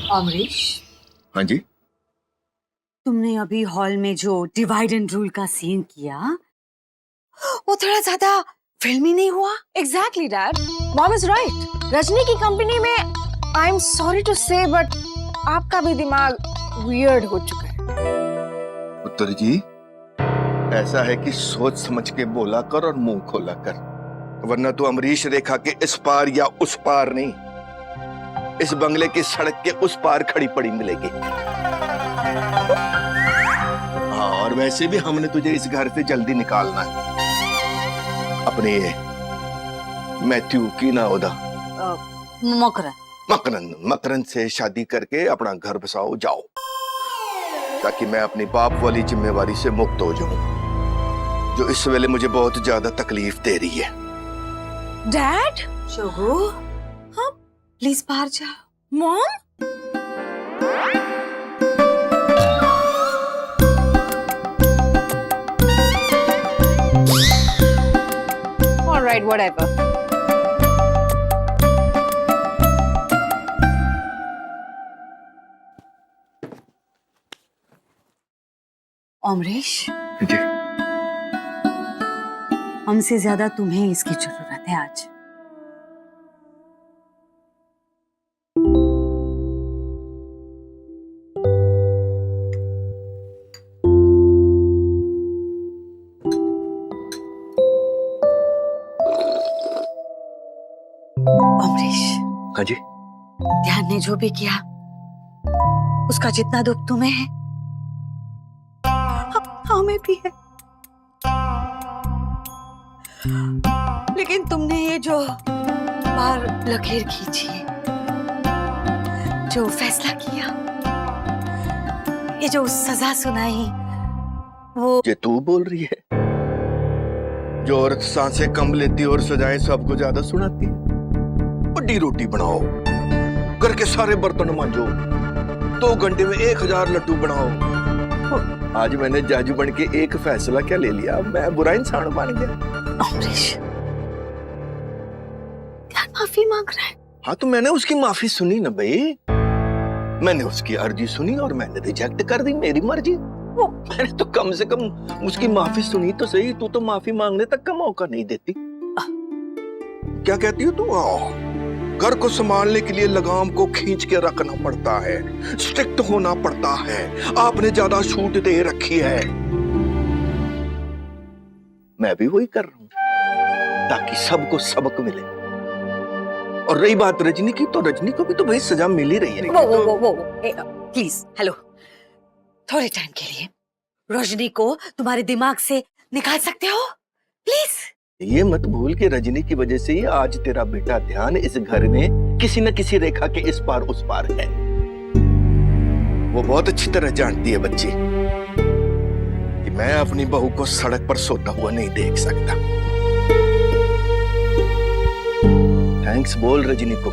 अमरीश, हाँ जी। तुमने अभी हॉल में जो डिवाइड एंड रूल का सीन किया वो थोड़ा ज्यादा फिल्मी नहीं हुआ? Exactly dad, mom is right. Rajni की कंपनी में आई एम सॉरी टू से बट आपका भी दिमाग वियर्ड हो चुका है। पुत्र जी, ऐसा है कि सोच समझ के बोला कर और मुंह खोला कर, वरना तो अमरीश रेखा के इस पार या उस पार नहीं, इस बंगले की सड़क के उस पार खड़ी पड़ी मिलेगी। हाँ, और वैसे भी हमने तुझे इस घर से जल्दी निकालना है। अपने मैथ्यू की ना होदा मकरन से शादी करके अपना घर बसाओ जाओ, ताकि मैं अपनी बाप वाली जिम्मेवारी से मुक्त हो जाऊं, जो इस वेले मुझे बहुत ज्यादा तकलीफ दे रही है। डैड, शोगो, हाँ प्लीज बाहर जाओ। Mom, alright, whatever. Amrish, ji. हमसे ज्यादा तुम्हें इसकी जरूरत है आज। अमरीश, हाँ जी। ध्यान ने जो भी किया उसका जितना दुख तुम्हें है हमें भी है, लेकिन तुमने ये जो बार लकीर खींची, जो फैसला किया, ये जो सजा सुनाई, वो ये तू बोल रही है? जो औरत सांसें कम लेती और सजाएं सबको ज्यादा सुनाती है। बड़ी रोटी बनाओ, घर के सारे बर्तन मांजो, 2 घंटे में 1000 लड्डू बनाओ। आज मैंने जाजू बन के एक फैसला क्या ले लिया, मैं बुरा इंसान बन गया। अमरीश, क्या माफी मांग रहा है? हाँ, तो मैंने उसकी माफी सुनी ना भाई, मैंने उसकी अर्जी सुनी और मैंने रिजेक्ट कर दी, मेरी मर्जी। वो मैंने तो कम से कम उसकी माफी सुनी तो सही, तू तो माफी मांगने तक का मौका नहीं देती। क्या कहती हो तू? घर को संभालने के लिए लगाम को खींच के रखना पड़ता है, स्ट्रिक्ट होना पड़ता है, आपने ज्यादा छूट दे रखी है। मैं भी वही कर रहा हूं ताकि सबको सबक मिले। और रही बात रजनी की, तो रजनी को भी तो भाई सजा मिल ही रही है। वो प्लीज, हेलो, थोड़े टाइम के लिए रजनी को तुम्हारे दिमाग से निकाल सकते हो प्लीज? ये मत भूल कि रजनी की वजह से ही आज तेरा बेटा ध्यान इस घर में किसी न किसी रेखा के इस पार उस पार है। वो बहुत अच्छी तरह जानती है बच्ची कि मैं अपनी बहू को सड़क पर सोता हुआ नहीं देख सकता। थैंक्स बोल रजनी को,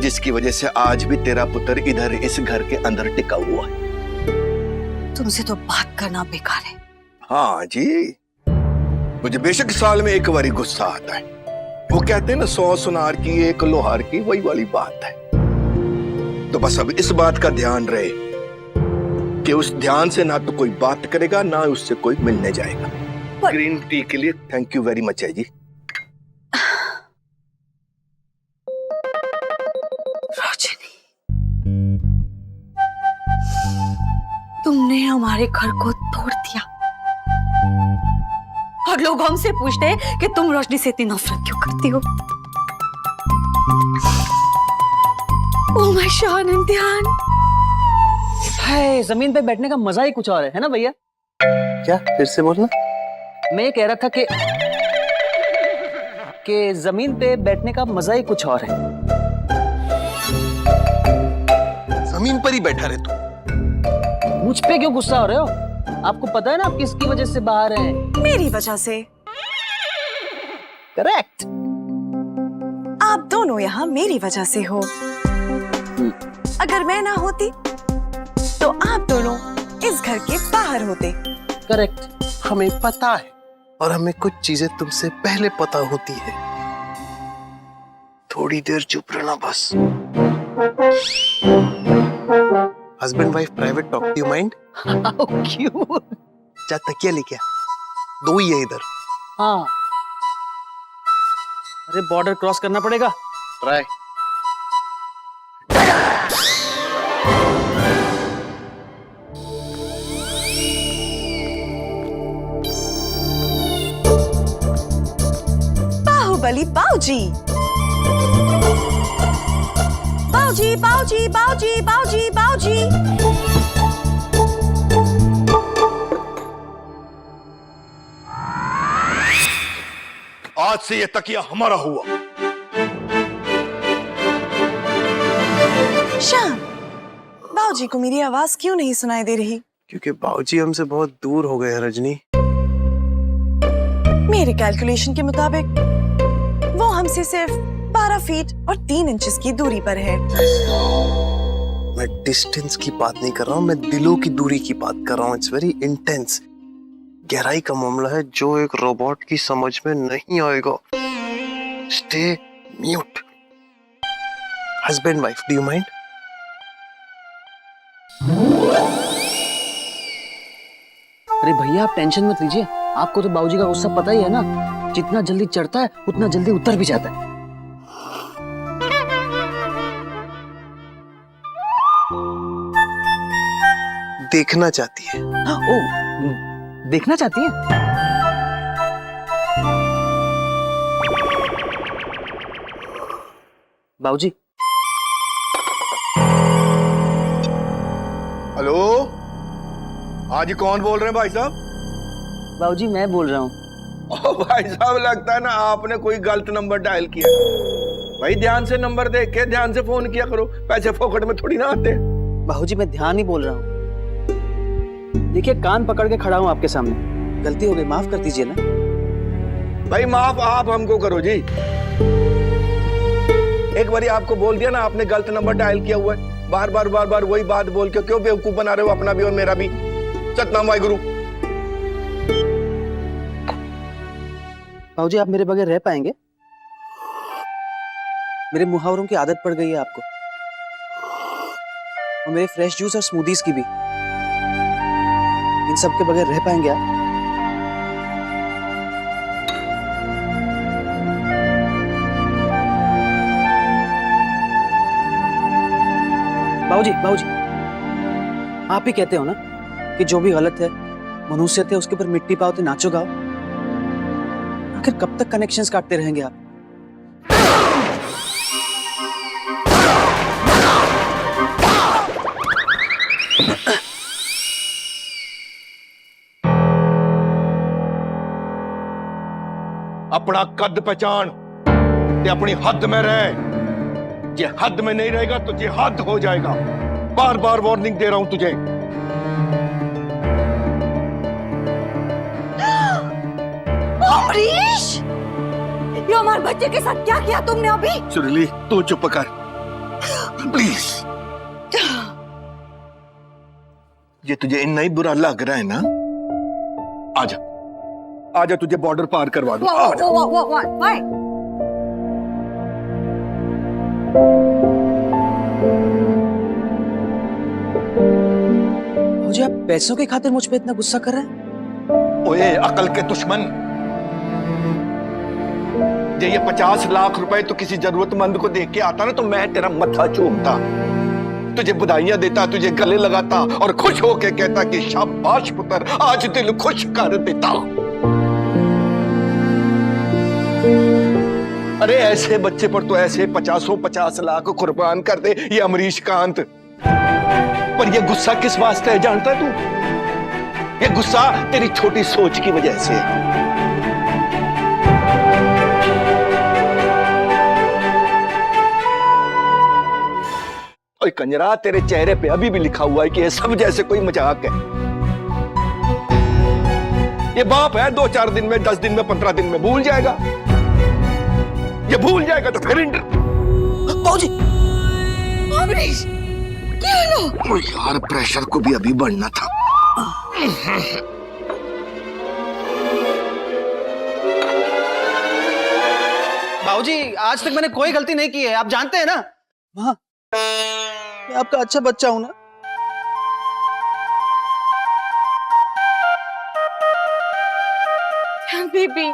जिसकी वजह से आज भी तेरा पुत्र इधर इस घर के अंदर टिका हुआ है। तुमसे तो बात करना बेकार है। हाँ जी, मुझे बेशक साल में एक बारी गुस्सा आता है। वो कहते हैं ना, 100 सुनार की 1 लोहार की, वही वाली बात है। तो बस अब इस बात का ध्यान रहे कि उस ध्यान से ना तो कोई बात करेगा ना उससे कोई मिलने जाएगा। ग्रीन टी के लिए थैंक यू वेरी मच है जी। रजनी, तुमने हमारे घर को तोड़ दिया और लोग हमसे पूछते हैं कि तुम रोशनी से इतनी नफरत क्यों करती हो। ओह माय शान एंड ध्यान। हाय, जमीन पे बैठने का मजा ही कुछ और है ना भैया? क्या? फिर से बोलना। मैं ये कह रहा था कि जमीन पे बैठने का मजा ही कुछ और है। जमीन पर ही बैठा रहे तू। मुझ पे क्यों गुस्सा हो रहे हो? आपको पता है ना आप किसकी वजह से बाहर हैं? मेरी वजह से। करेक्ट। आप दोनों यहाँ मेरी वजह से हो। अगर मैं ना होती तो आप दोनों इस घर के बाहर होते। करेक्ट। हमें पता है, और हमें कुछ चीजें तुमसे पहले पता होती है। थोड़ी देर चुप रहना बस। Husband wife private talk, do you mind? How cute. जा तकिया लेके आ, 2 ही है इधर। हाँ, अरे बॉर्डर क्रॉस करना पड़ेगा। ट्राई। बाहुबली बाऊजी, बाऊजी बाऊजी बाऊजी बाऊजी बाऊजी। आज से ये तकिया हमारा हुआ। श्याम, बाऊजी को मेरी आवाज क्यों नहीं सुनाई दे रही? क्योंकि बाबूजी हमसे बहुत दूर हो गए हैं रजनी। मेरे कैलकुलेशन के मुताबिक वो हमसे सिर्फ 12 फीट और 3 इंचेस की दूरी पर है। मैं डिस्टेंस की बात नहीं कर रहा हूँ, मैं दिलों की दूरी की बात कर रहा हूँ। इट्स वेरी इंटेंस, गहराई का मामला है जो एक रोबोट की समझ में नहीं आएगा। Stay mute. Husband wife, do you mind? अरे भैया आप टेंशन मत लीजिए, आपको तो बाबूजी का गुस्सा पता ही है ना, जितना जल्दी चढ़ता है उतना जल्दी उतर भी जाता है। देखना चाहती है। ओ, देखना चाहती है? बाबूजी। हेलो, हाँ जी, कौन बोल रहे हैं भाई साहब? बाबूजी मैं बोल रहा हूँ। ओ भाई साहब, लगता है ना आपने कोई गलत नंबर डायल किया। भाई ध्यान से नंबर देख के ध्यान से फोन किया करो, पैसे फोकट में थोड़ी ना आते। बाबूजी मैं ध्यान ही बोल रहा हूँ। देखिए कान पकड़ के खड़ा हूँ आपके सामने, गलती हो गई माफ कर दीजिए ना। भाई माफ आप हमको करो जी। एक बारी आपको बोल दिया ना आपने गलत नंबर डायल किया हुआ है, बार बार वही बात बोल के क्यों बेवकूफ बना रहे हो अपना भी और मेरा भी। सतनाम वाहिगुरु। बाबूजी आप मेरे बगैर रह पाएंगे? मेरे मुहावरों की आदत पड़ गई है आपको, और मेरे फ्रेश जूस और स्मूदीज की भी। इन सब के बगैर रह पाएंगे आप? बाबूजी आप ही कहते हो ना कि जो भी गलत है मनुष्य थे उसके ऊपर मिट्टी पाओ तो नाचो गाओ। आखिर कब तक कनेक्शंस काटते रहेंगे आप? अपना कद पहचान ते अपनी हद में रह। ये हद में नहीं रहेगा तो ये हद हो जाएगा। बार बार वार्निंग दे रहा हूं तुझे। अमरीश, ये हमारे बच्चे के साथ क्या किया तुमने अभी? सुरीली तू चुप कर प्लीज। ये तुझे इतना ही बुरा लग रहा है ना? आजा आजा, तुझे बॉर्डर पार करवा दूं। Why? मुझे आप पैसों की खातिर मुझ पे इतना गुस्सा कर रहे हैं? ओए अकल के दुश्मन, ये 50 लाख रुपए तो किसी जरूरतमंद को देख के आता ना तो मैं तेरा मत्था चूमता, तुझे बधाइयां देता, तुझे गले लगाता और खुश होके कहता कि शाबाश पुत्र, आज दिल खुश कर देता। अरे ऐसे बच्चे पर तो ऐसे 50 लाख कुर्बान कर दे ये अमरीश कांत। पर ये गुस्सा किस वास्ते है जानता है तू? ये गुस्सा तेरी छोटी सोच की वजह से है। ओए कंजरा, तेरे चेहरे पे अभी भी लिखा हुआ है कि ये सब जैसे कोई मजाक है। ये बाप है, 2-4 दिन में, 10 दिन में, 15 दिन में भूल जाएगा। ये भूल जाएगा तो फिर बाबूजी। अमरीश, क्या लो? ओ यार, प्रेशर को भी अभी बढ़ना था। बाबूजी आज तक मैंने कोई गलती नहीं की है, आप जानते हैं ना। हाँ मैं आपका अच्छा बच्चा हूं ना। Baby,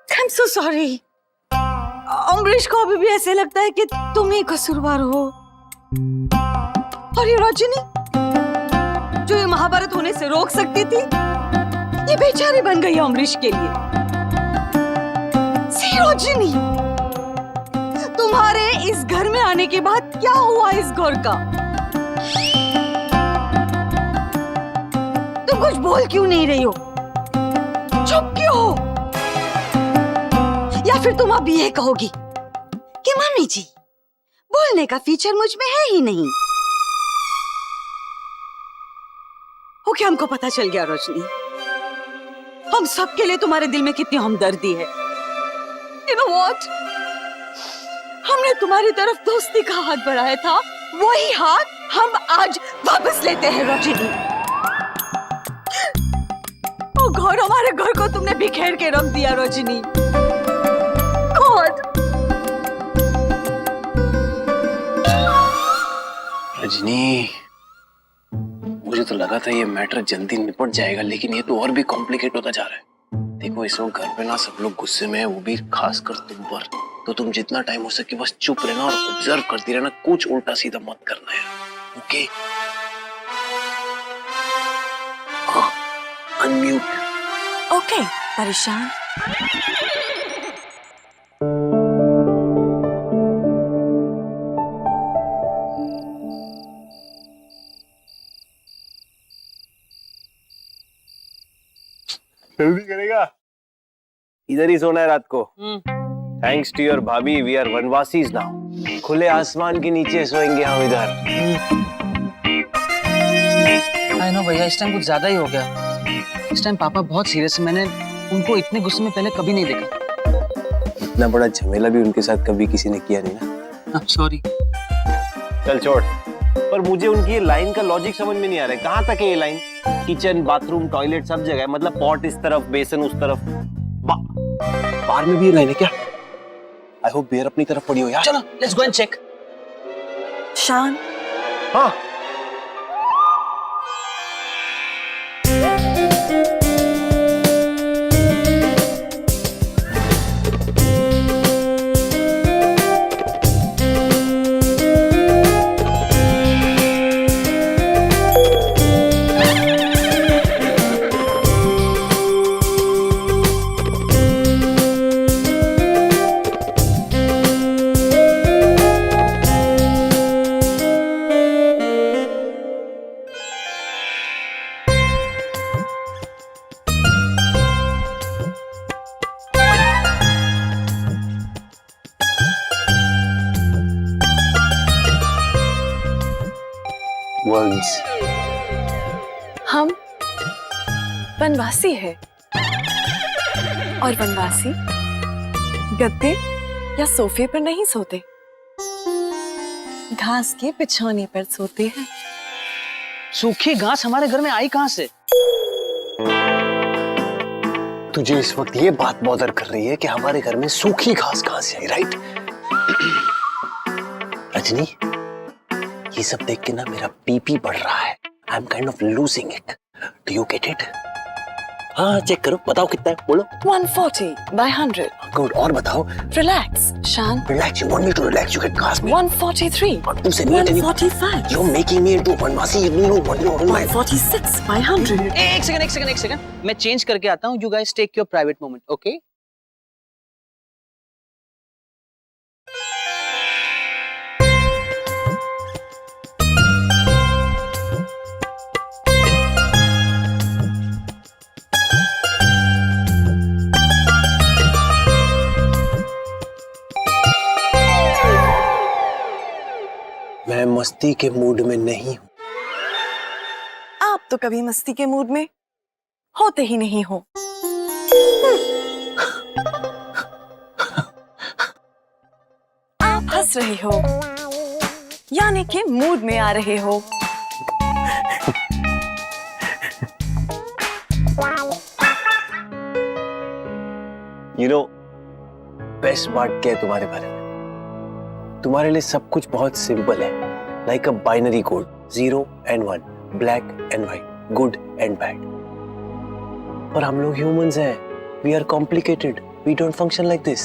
I am so sorry. Amrish को अभी भी ऐसे लगता है कि तुम ही कसूरवार हो। और ये रजनी जो ये महाभारत होने से रोक सकती थी, ये बेचारी बन गई अमरीश के लिए। सी रजनी, तुम्हारे इस घर में आने के बाद क्या हुआ इस घर का? तुम कुछ बोल क्यों नहीं रही हो? चुप क्यों हो? या फिर तुम अब ये कहोगी कि मम्मी जी, बोलने का फीचर मुझ में है ही नहीं? ओके, हमको पता चल गया रजनी, हम सबके लिए तुम्हारे दिल में कितनी हमदर्दी है। यू नो व्हाट, हमने तुम्हारी तरफ दोस्ती का हाथ बढ़ाया था, वही हाथ हम आज वापस लेते हैं रजनी। ओ घर, हमारे घर को तुमने बिखेर के रख दिया रजनी। गॉड। रजनी, मुझे तो लगा था ये मैटर जल्दी निपट जाएगा, लेकिन ये तो और भी कॉम्प्लिकेट होता जा रहा है। देखो इस वक्त घर पे ना सब लोग गुस्से में है, वो भी खासकर तुम पर। तो तुम जितना टाइम हो सके बस चुप रहना और ऑब्जर्व करती रहना, कुछ उल्टा सीधा मत करना है। ओके? हाँ, अनम्यूट। ओके, परेशान। जल्दी करेगा, इधर ही सोना है रात को। थैंक्स टू योर भाभी, वी आर वनवासीज नाउ। खुले आसमान के नीचे सोएंगे हम इधर। आई नो भैया, इस टाइम कुछ ज्यादा ही हो गया। इस टाइम पापा बहुत सीरियस है, मैंने उनको इतने गुस्से में पहले कभी नहीं देखा। इतना बड़ा झमेला भी उनके साथ कभी किसी ने किया नहीं ना। सॉरी। चल छोड़, पर मुझे उनकी ये लाइन का लॉजिक समझ में नहीं आ रहा है। कहाँ तक है ये लाइन? किचन, बाथरूम, टॉयलेट सब जगह है, मतलब पॉट इस तरफ, बेसन उस तरफ। बाहर में भी ये लाइन है क्या? आई होप बियर अपनी तरफ पड़ी हो यार। चलो लेट्स गो एंड चेक। शान, हाँ, वंस। हम वनवासी है और वनवासी गद्दे या सोफे पर नहीं सोते, घास के बिछौने पर सोते हैं। सूखी घास हमारे घर में आई कहाँ से? तुझे इस वक्त ये बात बॉदर कर रही है कि हमारे घर में सूखी घास कहाँ से आई, राइट? रजनी, ये सब देख के ना मेरा बीपी बढ़ रहा है। I am kind of losing it. Do you get it? हाँ, चेक करो, बताओ कितना है, बोलो। 140/100। गुड, और बताओ। Relax Shaan. Relax, you want me to relax, you get घास में। 143। और तुमसे नहीं लेनी। 145। You're making me into वनवासी, you know what you want। 146/100। एक सेकंड, मैं चेंज करके आता हूँ। You guys take your private moment, okay? मैं मस्ती के मूड में नहीं हूँ। आप तो कभी मस्ती के मूड में होते ही नहीं हो। आप हंस रहे हो, यानी कि मूड में आ रहे हो। You know, बेस्ट बात क्या है तुम्हारे बारे में? तुम्हारे लिए सब कुछ बहुत सिंपल है, like a binary code, 0 and 1, black and white, good and bad. पर हम लोग ह्यूमंस हैं, we are complicated, we don't function like this.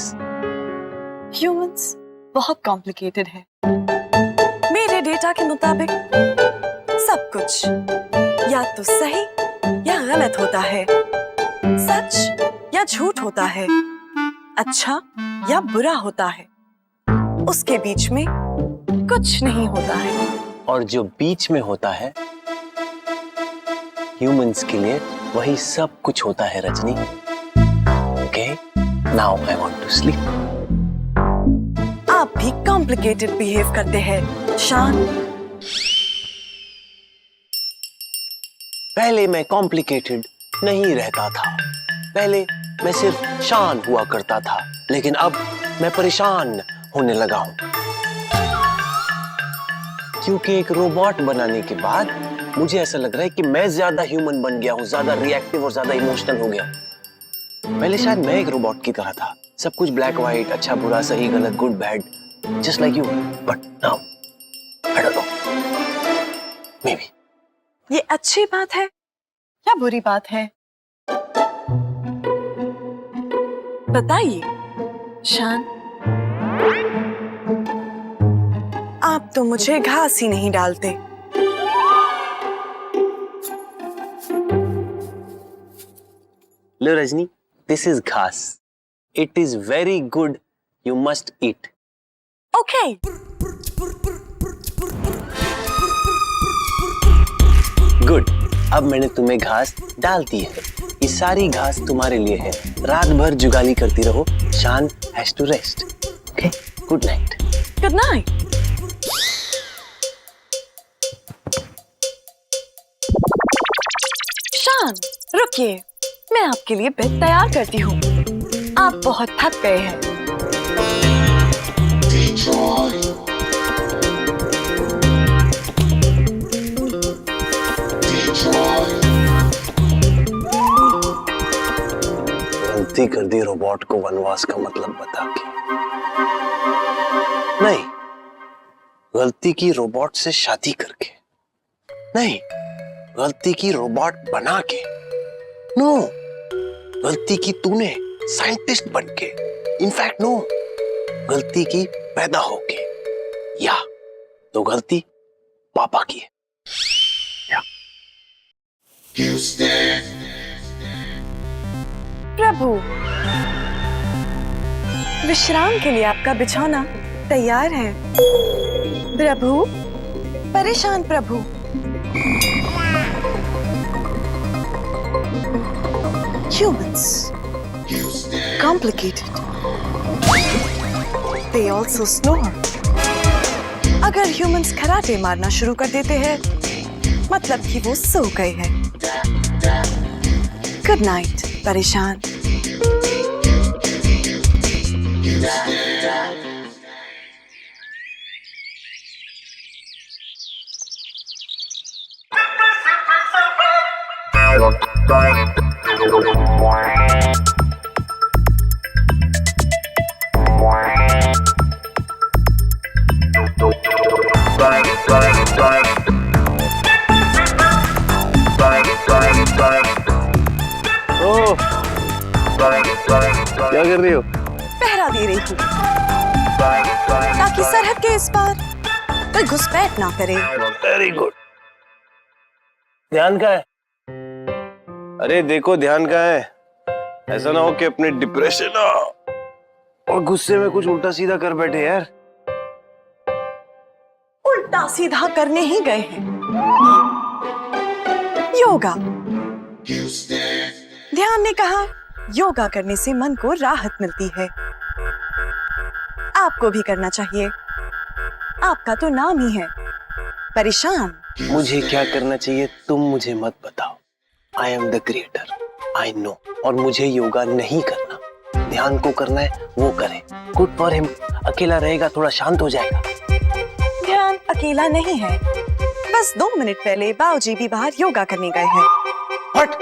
Humans बहुत कॉम्प्लिकेटेड है। मेरे डेटा के मुताबिक सब कुछ या तो सही या गलत होता है, सच या झूठ होता है, अच्छा या बुरा होता है, उसके बीच में कुछ नहीं होता है। और जो बीच में होता है ह्यूमंस के लिए वही सब कुछ होता है Rajni. Okay, now I want to sleep. आप भी कॉम्प्लिकेटेड बिहेव करते हैं शान। पहले मैं कॉम्प्लिकेटेड नहीं रहता था, पहले मैं सिर्फ शान हुआ करता था, लेकिन अब मैं परेशान होने लगा हूं, क्योंकि एक रोबोट बनाने के बाद मुझे ऐसा लग रहा है कि मैं ज्यादा ह्यूमन बन गया हूं, ज्यादा रिएक्टिव और ज्यादा इमोशनल हो गया हूं। पहले शायद मैं एक रोबोट की तरह था, सब कुछ ब्लैक व्हाइट, अच्छा बुरा, सही गलत, good bad, just like you. But now I don't know, may be. ये अच्छी बात है या बुरी बात है, बताइए शान। आप तो मुझे घास ही नहीं डालते। लो रजनी, दिस इज घास, it is very good, you must eat. Okay. Good, अब मैंने तुम्हें घास डाल दी है, ये सारी घास तुम्हारे लिए है। रात भर जुगाली करती रहो, Shaan has to rest. Okay, good night. Good night. Shaan रुकिए, मैं आपके लिए बेड तैयार करती हूँ, आप बहुत थक गए हैं। गलती कर दी रोबोट को वनवास का मतलब बता के। नहीं, गलती की रोबोट से शादी करके। नहीं, गलती की रोबोट बना के। नो, गलती की तूने साइंटिस्ट बन के। इनफैक्ट नो, गलती की पैदा होके। या तो गलती पापा की है। प्रभु, विश्राम के लिए आपका बिछौना तैयार है। प्रभु, परेशान प्रभु। Humans, complicated. They also snore. अगर ह्यूमंस खराटे मारना शुरू कर देते हैं, मतलब कि वो सो गए हैं। गुड नाइट परेशान। क्या कर रही हो? पहरा दे रही हूँ ताकि सरहद के इस पार कोई घुसपैठ ना करे। Very good. ध्यान कहाँ है? अरे देखो ध्यान कहाँ है, ऐसा ना हो कि अपने डिप्रेशन और गुस्से में कुछ उल्टा सीधा कर बैठे यार। उल्टा सीधा करने ही गए हैं। योगा। ध्यान ने कहा योगा करने से मन को राहत मिलती है, आपको भी करना चाहिए। आपका तो नाम ही है परेशान। मुझे क्या करना चाहिए तुम मुझे मत बताओ। I am the creator, I know. और मुझे योगा नहीं करना, ध्यान को करना है वो करे। Good for him. अकेला रहेगा, थोड़ा शांत हो जाएगा। ध्यान अकेला नहीं है, बस 2 मिनट पहले बाबूजी भी बाहर योगा करने गए हैं। हट,